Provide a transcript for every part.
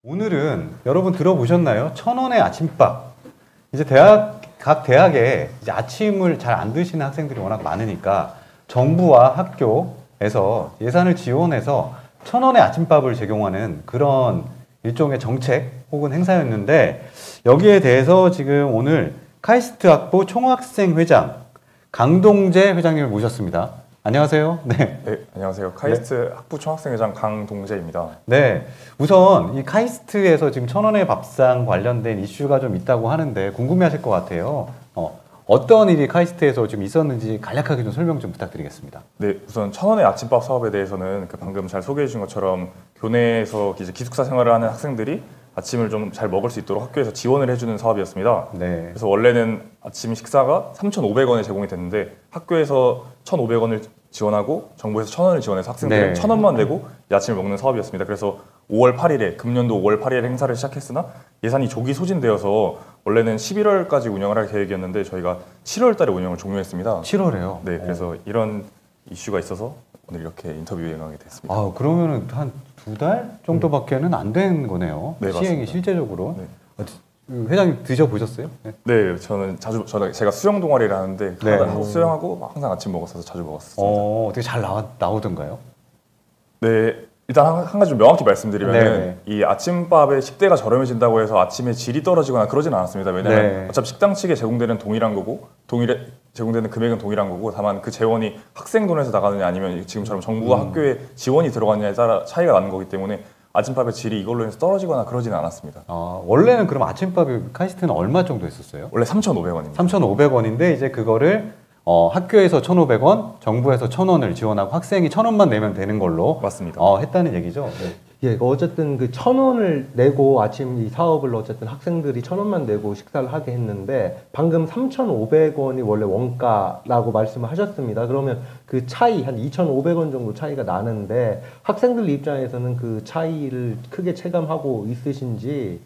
오늘은 여러분 들어보셨나요? 1,000원의 아침밥. 이제 각 대학에 이제 아침을 잘 안 드시는 학생들이 워낙 많으니까 정부와 학교에서 예산을 지원해서 1,000원의 아침밥을 제공하는 그런 일종의 정책 혹은 행사였는데, 여기에 대해서 지금 오늘 카이스트 학부 총학생 회장 강동재 회장님을 모셨습니다. 안녕하세요. 네. 네, 안녕하세요. 카이스트 학부 총학생회장 강동재입니다. 네. 우선 이 카이스트에서 지금 1,000원의 밥상 관련된 이슈가 좀 있다고 하는데 궁금해하실 것 같아요. 어떤 일이 카이스트에서 좀 있었는지 간략하게 좀 설명 좀 부탁드리겠습니다. 네, 우선 1,000원의 아침밥 사업에 대해서는 방금 잘 소개해 주신 것처럼 교내에서 이제 기숙사 생활을 하는 학생들이 아침을 좀 잘 먹을 수 있도록 학교에서 지원을 해주는 사업이었습니다. 네. 그래서 원래는 아침 식사가 3,500원에 제공이 됐는데 학교에서 1,500원을 지원하고 정부에서 1,000원을 지원해서 학생들은 네. 1,000원만 내고 이 아침을 먹는 사업이었습니다. 그래서 5월 8일에 금년도 5월 8일에 행사를 시작했으나 예산이 조기 소진되어서 원래는 11월까지 운영을 할 계획이었는데 저희가 7월 달에 운영을 종료했습니다. 7월에요? 네, 그래서 이런 이슈가 있어서 오늘 이렇게 인터뷰에 응하게 됐습니다. 아, 그러면은 한 2달 정도밖에는 안 된 거네요. 네, 시행이 맞습니다. 실제적으로. 네. 회장님 드셔보셨어요? 네. 네, 저는 제가 수영 동아리를 하는데 네. 하고 수영하고 항상 아침 먹었어서 자주 먹었습니다. 어떻게 잘 나오던가요? 네, 일단 한 가지 좀 명확히 말씀드리면 네. 이 아침밥의 식대가 저렴해진다고 해서 아침에 질이 떨어지거나 그러진 않았습니다. 왜냐하면 네. 어차피 식당 측에 제공되는 동일한 거고 제공되는 금액은 동일한 거고, 다만 그 재원이 학생 돈에서 나가느냐 아니면 지금처럼 정부와 학교에 지원이 들어가느냐에 따라 차이가 나는 거기 때문에 아침밥의 질이 이걸로 해서 떨어지거나 그러지는 않았습니다. 원래는 그럼 아침밥이 카이스트는 얼마 정도 했었어요? 원래 3,500원입니다. 3,500원인데 이제 그거를 학교에서 1,500원, 정부에서 1,000원을 지원하고 학생이 1,000원만 내면 되는 걸로 맞습니다. 했다는 얘기죠. 네. 예, 어쨌든 그 1,000원을 내고 아침 이 사업을 어쨌든 학생들이 1,000원만 내고 식사를 하게 했는데, 방금 3,500원이 원래 원가라고 말씀을 하셨습니다. 그러면 그 차이 한 2,500원 정도 차이가 나는데 학생들 입장에서는 그 차이를 크게 체감하고 있으신지?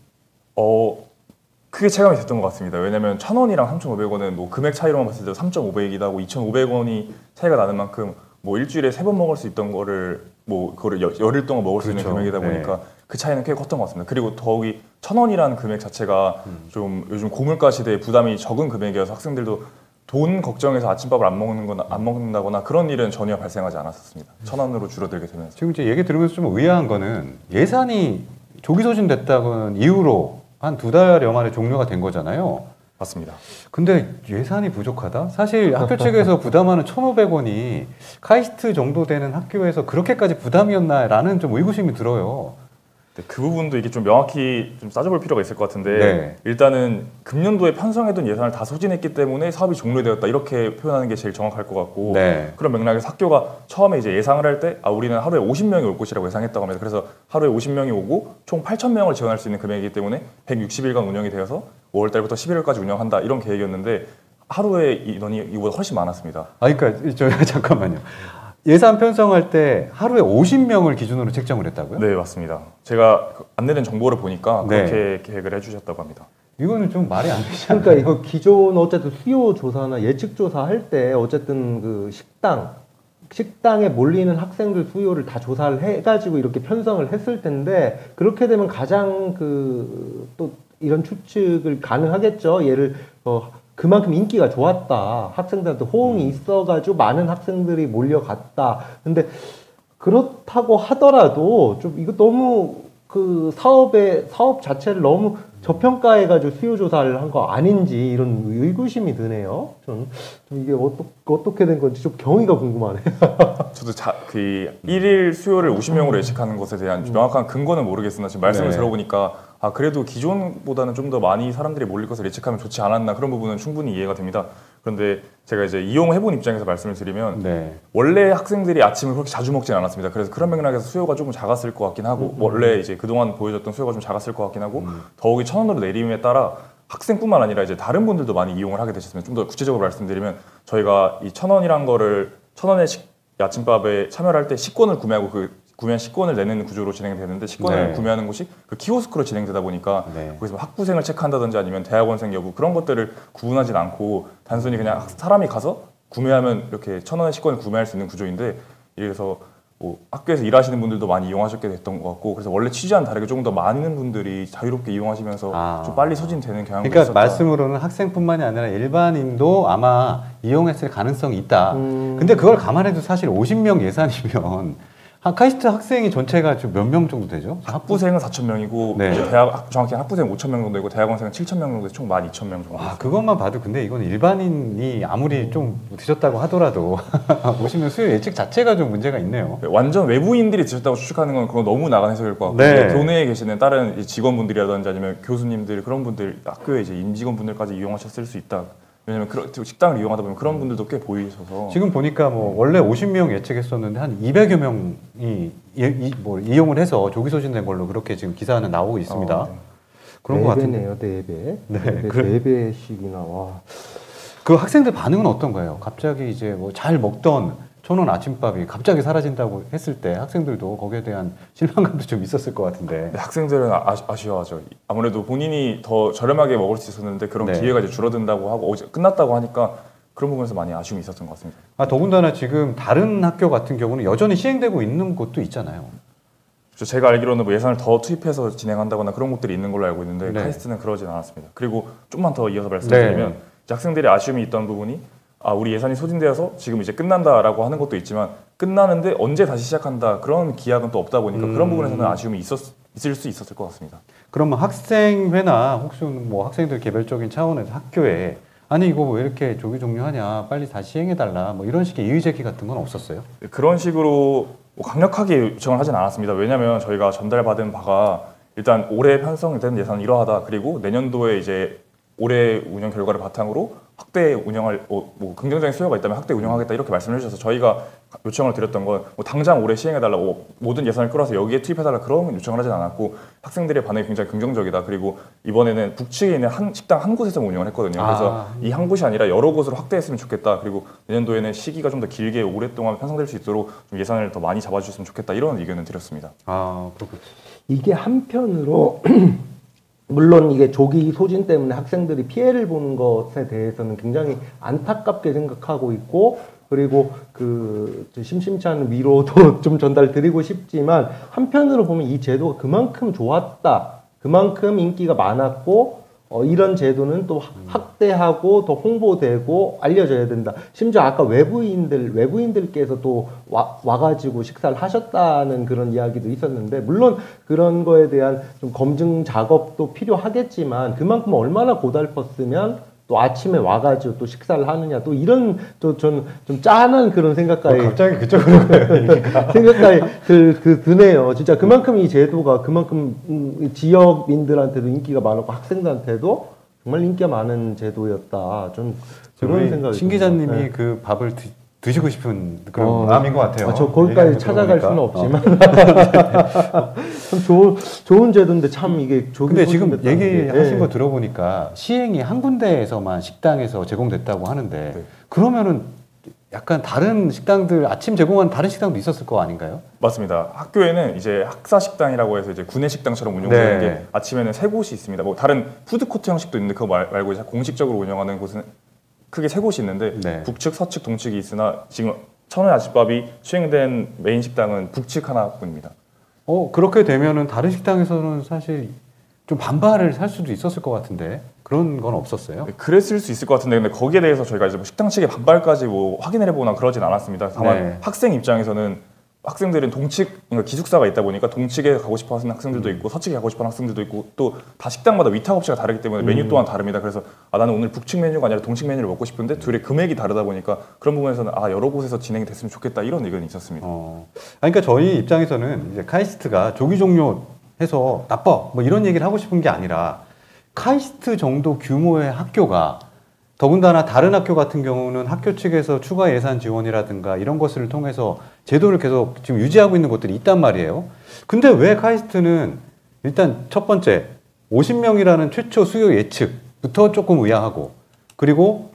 크게 체감이 됐던 것 같습니다. 왜냐면 1,000원이랑 3,500원은 뭐 금액 차이로만 봤을 때 3,500이기도 하고 2,500원이 차이가 나는 만큼 뭐 일주일에 3번 먹을 수 있던 거를 뭐 그거를 열일 동안 먹을 수 있는 그렇죠. 금액이다 보니까 그 차이는 꽤 컸던 것 같습니다. 그리고 더욱이 1,000원이라는 금액 자체가 좀 요즘 고물가 시대에 부담이 적은 금액이어서 학생들도 돈 걱정해서 아침밥을 안 먹는다거나 그런 일은 전혀 발생하지 않았었습니다. 1,000원으로 줄어들게 되면서. 지금 이제 얘기 들으면서 좀 의아한 거는 예산이 조기 소진됐다는 이유로 한 2달여 만에 종료가 된 거잖아요. 맞습니다. 근데 예산이 부족하다? 사실 학교 측에서 부담하는 1,500원이 카이스트 정도 되는 학교에서 그렇게까지 부담이었나라는 좀 의구심이 들어요. 네, 그 부분도 이게 좀 명확히 좀 따져볼 필요가 있을 것 같은데, 네. 일단은 금년도에 편성해둔 예산을 다 소진했기 때문에 사업이 종료되었다 이렇게 표현하는 게 제일 정확할 것 같고, 네. 그런 맥락에서 학교가 처음에 이제 예상을 할 때 우리는 하루에 50명이 올 것이라고 예상했다고 합니다. 그래서 하루에 50명이 오고 총 8,000명을 지원할 수 있는 금액이기 때문에 160일간 운영이 되어서 5월 달부터 11월까지 운영한다 이런 계획이었는데 하루에 인원이 이보다 훨씬 많았습니다. 그러니까 잠깐만요. 예산 편성할 때 하루에 50명을 기준으로 책정을 했다고요? 네, 맞습니다. 제가 안내된 정보를 보니까 네. 그렇게 계획을 해주셨다고 합니다. 이거는 좀 말이 안 되잖아요. 그러니까 이거 기존 어쨌든 수요 조사나 예측 조사 할 때 어쨌든 그 식당에 몰리는 학생들 수요를 다 조사를 해가지고 이렇게 편성을 했을 텐데, 그렇게 되면 가장 또 이런 추측을 가능하겠죠. 그만큼 인기가 좋았다. 학생들한테 호응이 있어가지고 많은 학생들이 몰려갔다. 근데 그렇다고 하더라도 좀 이거 너무 그 사업 자체를 너무 저평가해가지고 수요조사를 한 거 아닌지 이런 의구심이 드네요. 좀 이게 어떻게 된 건지 좀 경위가 궁금하네요. 저도 그 1일 수요를 50명으로 예측하는 것에 대한 명확한 근거는 모르겠으나 지금 말씀을 네. 들어보니까 그래도 기존보다는 좀 더 많이 사람들이 몰릴 것을 예측하면 좋지 않았나, 그런 부분은 충분히 이해가 됩니다. 그런데 제가 이제 이용해본 입장에서 말씀을 드리면 네. 원래 학생들이 아침을 그렇게 자주 먹진 않았습니다. 그래서 그런 맥락에서 수요가 조금 작았을 것 같긴 하고, 원래 이제 그동안 보여줬던 수요가 좀 작았을 것 같긴 하고, 더욱이 1,000원으로 내림에 따라 학생뿐만 아니라 이제 다른 분들도 많이 이용을 하게 되셨으면, 좀 더 구체적으로 말씀드리면 저희가 이 1,000원이란 거를 1,000원의 아침밥에 참여를 할 때 식권을 구매하고 구매한 식권을 내는 구조로 진행되는데, 식권을 네. 구매하는 곳이 그 키오스크로 진행되다 보니까 네. 거기서 학부생을 체크한다든지 아니면 대학원생 여부 그런 것들을 구분하진 않고 단순히 그냥 사람이 가서 구매하면 이렇게 1,000원의 식권을 구매할 수 있는 구조인데, 이래서 뭐 학교에서 일하시는 분들도 많이 이용하셨게 됐던 것 같고 그래서 원래 취지와는 다르게 조금 더 많은 분들이 자유롭게 이용하시면서 좀 빨리 소진되는 경향이 그러니까 있었다. 말씀으로는 학생뿐만이 아니라 일반인도 아마 이용했을 가능성이 있다. 근데 그걸 감안해도 사실 50명 예산이면 카이스트 학생이 전체가 몇 명 정도 되죠? 학부생은 4,000명이고 네. 정확히 학부생 5,000명 정도이고 대학원생은 7,000명 정도 총 12,000명 정도. 와, 그것만 봐도 근데 이건 일반인이 아무리 좀 드셨다고 하더라도 오시면 수요 예측 자체가 좀 문제가 있네요. 완전 외부인들이 드셨다고 추측하는 건 그건 너무 나간 해석일 것 같고 네. 교내에 계시는 다른 직원분들이라든지 아니면 교수님들 그런 분들 학교에 이제 임직원분들까지 이용하셨을 수 있다. 왜냐면 식당을 이용하다 보면 그런 분들도 꽤 보이셔서 지금 보니까 뭐 원래 50명 예측했었는데 한 200여 명이 이용을 해서 조기 소진된 걸로 그렇게 지금 기사는 나오고 있습니다. 네. 그런 것 같은데. 4배네요, 4배. 네. 4배씩이나 와. 그 학생들 반응은 어떤가요? 갑자기 이제 뭐 잘 먹던 1,000원 아침밥이 갑자기 사라진다고 했을 때 학생들도 거기에 대한 실망감도 좀 있었을 것 같은데. 네, 학생들은 아쉬워하죠. 아무래도 본인이 더 저렴하게 먹을 수 있었는데 그런 네. 기회가 이제 줄어든다고 하고 어제 끝났다고 하니까 그런 부분에서 많이 아쉬움이 있었던 것 같습니다. 더군다나 지금 다른 학교 같은 경우는 여전히 시행되고 있는 곳도 있잖아요. 제가 알기로는 뭐 예산을 더 투입해서 진행한다거나 그런 곳들이 있는 걸로 알고 있는데 네. 카이스트는 그러진 않았습니다. 그리고 좀만 더 이어서 말씀드리면 네. 이제 학생들이 아쉬움이 있던 부분이 우리 예산이 소진되어서 지금 이제 끝난다라고 하는 것도 있지만 끝나는데 언제 다시 시작한다 그런 기약은 또 없다 보니까 그런 부분에서는 아쉬움이 있을 수 있었을 것 같습니다. 그러면 학생회나 혹시 뭐 학생들 개별적인 차원에서 학교에 아니 이거 왜 이렇게 조기 종료하냐 빨리 다시 시행해달라 뭐 이런 식의 이의 제기 같은 건 없었어요? 그런 식으로 뭐 강력하게 요청을 하진 않았습니다. 왜냐하면 저희가 전달받은 바가 일단 올해 편성된 예산은 이러하다. 그리고 내년도에 이제 올해 운영 결과를 바탕으로 확대 운영할 뭐 긍정적인 수요가 있다면 확대 운영하겠다 이렇게 말씀을 해주셔서 저희가 요청을 드렸던 건 뭐 당장 올해 시행해달라고 모든 예산을 끌어서 여기에 투입해달라 그런 요청을 하진 않았고 학생들의 반응이 굉장히 긍정적이다. 그리고 이번에는 북측에 있는 식당 한 곳에서 운영을 했거든요. 그래서 이 한 곳이 아니라 여러 곳으로 확대했으면 좋겠다. 그리고 내년도에는 시기가 좀 더 길게 오랫동안 편성될 수 있도록 좀 예산을 더 많이 잡아주셨으면 좋겠다. 이런 의견을 드렸습니다. 그렇군요. 이게 한편으로 물론 이게 조기 소진 때문에 학생들이 피해를 보는 것에 대해서는 굉장히 안타깝게 생각하고 있고 그리고 그 심심치 않은 위로도 좀 전달드리고 싶지만 한편으로 보면 이 제도가 그만큼 좋았다. 그만큼 인기가 많았고 이런 제도는 또 확대하고 더 홍보되고 알려져야 된다. 심지어 아까 외부인들께서 또 와가지고 식사를 하셨다는 그런 이야기도 있었는데 물론 그런 거에 대한 좀 검증 작업도 필요하겠지만 그만큼 얼마나 고달팠으면 또 아침에 와가지고 또 식사를 하느냐 또 이런 또 전 좀 짠한 그런 생각까지 갑자기 그쪽으로 가요. 생각까지 드네요. 진짜 그만큼 이 제도가 그만큼 지역민들한테도 인기가 많았고 학생들한테도 정말 인기가 많은 제도였다. 좀 그런 생각이 신 기자님이 네. 그 밥을 드시고 싶은 그런 마음인 것 같아요. 저 거기까지 찾아갈 수는 없지만 참 좋은 제도인데 참 이게 근데 지금 소진됐다는 게. 얘기하신 네. 거 들어보니까 시행이 한 군데에서만 식당에서 제공됐다고 하는데 그러면은 약간 다른 식당들 아침 제공하는 다른 식당도 있었을 거 아닌가요? 맞습니다. 학교에는 이제 학사 식당이라고 해서 이제 구내 식당처럼 운영되는 네. 게 아침에는 3곳이 있습니다. 뭐 다른 푸드코트 형식도 있는데 그거 말고 이제 공식적으로 운영하는 곳은 크게 3곳이 있는데 네. 북측, 서측, 동측이 있으나 지금 1,000원 아침밥이 시행된 메인 식당은 북측 하나뿐입니다. 그렇게 되면은 다른 식당에서는 사실 좀 반발을 할 수도 있었을 것 같은데 그런 건 없었어요? 네, 그랬을 수 있을 것 같은데 근데 거기에 대해서 저희가 이제 뭐 식당 측의 반발까지 뭐 확인을 해보거나 그러진 않았습니다. 다만 네. 학생 입장에서는 학생들은 동측, 그러니까 기숙사가 있다 보니까 동측에 가고 싶어 하는 학생들도 있고 서측에 가고 싶어 하는 학생들도 있고 또 다 식당마다 위탁 업체가 다르기 때문에 메뉴 또한 다릅니다. 그래서 나는 오늘 북측 메뉴가 아니라 동측 메뉴를 먹고 싶은데 둘의 금액이 다르다 보니까 그런 부분에서는 여러 곳에서 진행이 됐으면 좋겠다 이런 의견이 있었습니다. 그러니까 저희 입장에서는 이제 카이스트가 조기 종료해서 나빠 뭐 이런 얘기를 하고 싶은 게 아니라 카이스트 정도 규모의 학교가 더군다나 다른 학교 같은 경우는 학교 측에서 추가 예산 지원이라든가 이런 것을 통해서 제도를 계속 지금 유지하고 있는 것들이 있단 말이에요. 근데 왜 카이스트는 일단 첫 번째 50명이라는 최초 수요 예측부터 조금 의아하고 그리고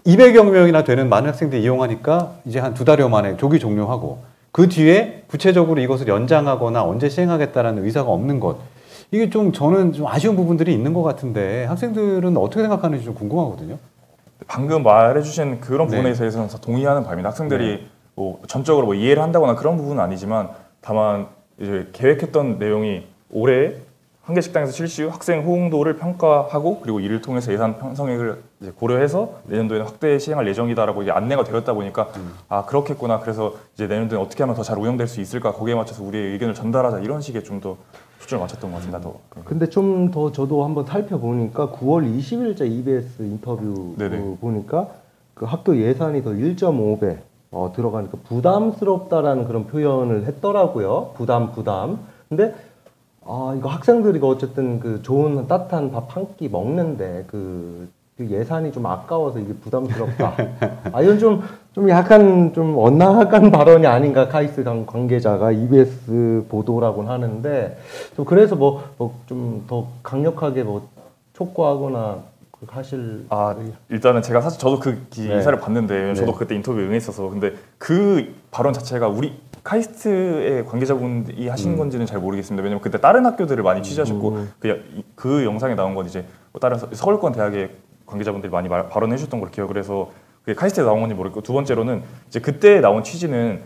200여 명이나 되는 많은 학생들이 이용하니까 이제 한 2달여 만에 조기 종료하고 그 뒤에 구체적으로 이것을 연장하거나 언제 시행하겠다라는 의사가 없는 것 이게 좀 저는 좀 아쉬운 부분들이 있는 것 같은데 학생들은 어떻게 생각하는지 좀 궁금하거든요. 방금 말해주신 그런 부분에 네. 대해서는 동의하는 바입니다. 학생들이 뭐 전적으로 뭐 이해를 한다거나 그런 부분은 아니지만 다만 이제 계획했던 내용이 올해 한 개 식당에서 실시 후 학생 호응도를 평가하고 그리고 이를 통해서 예산 편성액을 이제 고려해서 내년도에는 확대 시행할 예정이다라고 이게 안내가 되었다 보니까 아 그렇겠구나. 그래서 이제 내년도에 어떻게 하면 더 잘 운영될 수 있을까 거기에 맞춰서 우리의 의견을 전달하자 이런 식의 좀 더 초점을 맞췄던 것 같습니다. 더. 근데 좀 더 저도 한번 살펴보니까 9월 20일자 EBS 인터뷰 보니까 그 학교 예산이 더 1.5배 들어가니까 부담스럽다라는 그런 표현을 했더라고요. 부담. 근데 이거 학생들이 어쨌든 그 좋은 따뜻한 밥 한 끼 먹는데 그 예산이 좀 아까워서 이게 부담스럽다. 이건 좀 약간 좀 엇나간 발언이 아닌가 카이스트 관계자가 EBS 보도라고는 하는데 좀 그래서 뭐 좀 더 강력하게 뭐 촉구하거나 하실 일단은 제가 사실 저도 그 기사를 봤는데 저도 그때 인터뷰에 응했어서 근데 그 발언 자체가 우리 카이스트의 관계자분이 하신 건지는 잘 모르겠습니다. 왜냐면 그때 다른 학교들을 많이 취재하셨고 그 영상에 나온 건 이제 다른 서울권 대학의 관계자분들이 많이 발언해 주셨던 걸 기억을 해서 그게 카이스트에 나온 건지 모르겠고 두 번째로는 이제 그때 나온 취지는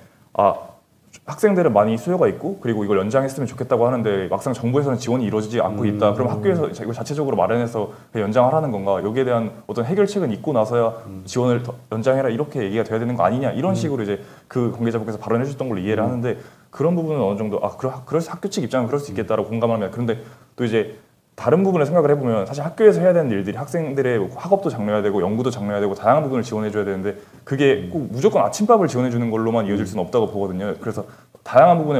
학생들은 많이 수요가 있고 그리고 이걸 연장했으면 좋겠다고 하는데 막상 정부에서는 지원이 이루어지지 않고 있다. 그럼 학교에서 이거 자체적으로 마련해서 연장하라는 건가? 여기에 대한 어떤 해결책은 있고 나서야 지원을 더 연장해라 이렇게 얘기가 돼야 되는 거 아니냐? 이런 식으로 이제 그 관계자분께서 발언해 주셨던 걸로 이해를 하는데 그런 부분은 어느 정도 그래서 학교 측 입장은 그럴 수 있겠다라고 공감합니다. 그런데 또 이제 다른 부분을 생각을 해보면 사실 학교에서 해야 되는 일들이 학생들의 학업도 장려해야 되고 연구도 장려해야 되고 다양한 부분을 지원해줘야 되는데 그게 꼭 무조건 아침밥을 지원해주는 걸로만 이어질 수는 없다고 보거든요. 그래서 다양한 부분에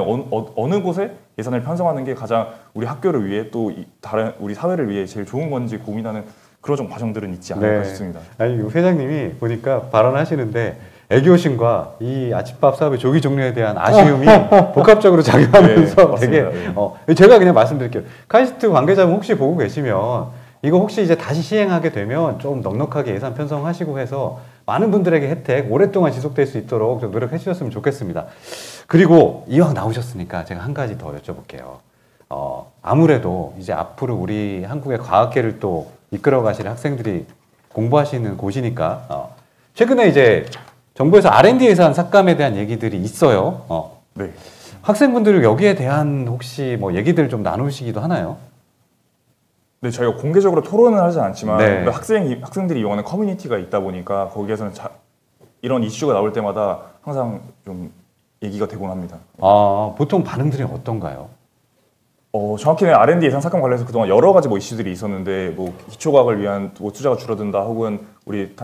어느 곳에 예산을 편성하는 게 가장 우리 학교를 위해 또 다른 우리 사회를 위해 제일 좋은 건지 고민하는 그런 좀 과정들은 있지 않을까 싶습니다. 아니 회장님이 보니까 발언하시는데 애교심과 이 아침밥 사업의 조기 종료에 대한 아쉬움이 복합적으로 작용하면서 되게 제가 그냥 말씀드릴게요. 카이스트 관계자분 혹시 보고 계시면 이거 혹시 이제 다시 시행하게 되면 좀 넉넉하게 예산 편성하시고 해서 많은 분들에게 혜택 오랫동안 지속될 수 있도록 좀 노력해 주셨으면 좋겠습니다. 그리고 이왕 나오셨으니까 제가 한 가지 더 여쭤볼게요. 아무래도 이제 앞으로 우리 한국의 과학계를 또 이끌어 가실 학생들이 공부하시는 곳이니까 최근에 이제 정부에서 R&D 예산 삭감에 대한 얘기들이 있어요. 네. 학생분들 여기에 대한 혹시 뭐 얘기들 좀 나누시기도 하나요? 네, 저희가 공개적으로 토론은 하지 않지만 학생들이 이용하는 커뮤니티가 있다 보니까 거기에서는 이런 이슈가 나올 때마다 항상 좀 얘기가 되곤 합니다. 보통 반응들이 어떤가요? 정확히는 R&D 예산 삭감 관련해서 그동안 여러 가지 이슈들이 있었는데 기초과학을 위한 투자가 줄어든다 혹은 우리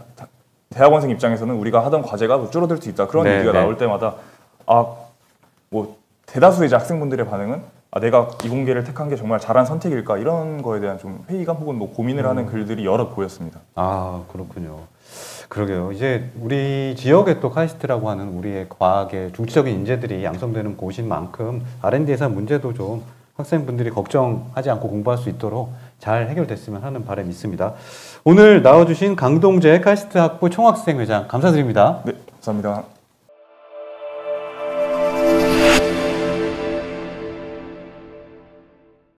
대학원생 입장에서는 우리가 하던 과제가 줄어들 수 있다 그런 얘기가 나올 때마다 대다수의 이제 학생분들의 반응은 내가 이공계를 택한 게 정말 잘한 선택일까 이런 거에 대한 좀 회의감 혹은 고민을 하는 글들이 여러 보였습니다. 그렇군요. 그러게요. 이제 우리 지역에 또 카이스트라고 하는 우리의 과학의 중추적인 인재들이 양성되는 곳인 만큼 R&D 예산 문제도 좀 학생분들이 걱정하지 않고 공부할 수 있도록 잘 해결됐으면 하는 바람이 있습니다. 오늘 나와주신 강동재 카이스트 학부 총학생회장 감사드립니다. 네, 감사합니다.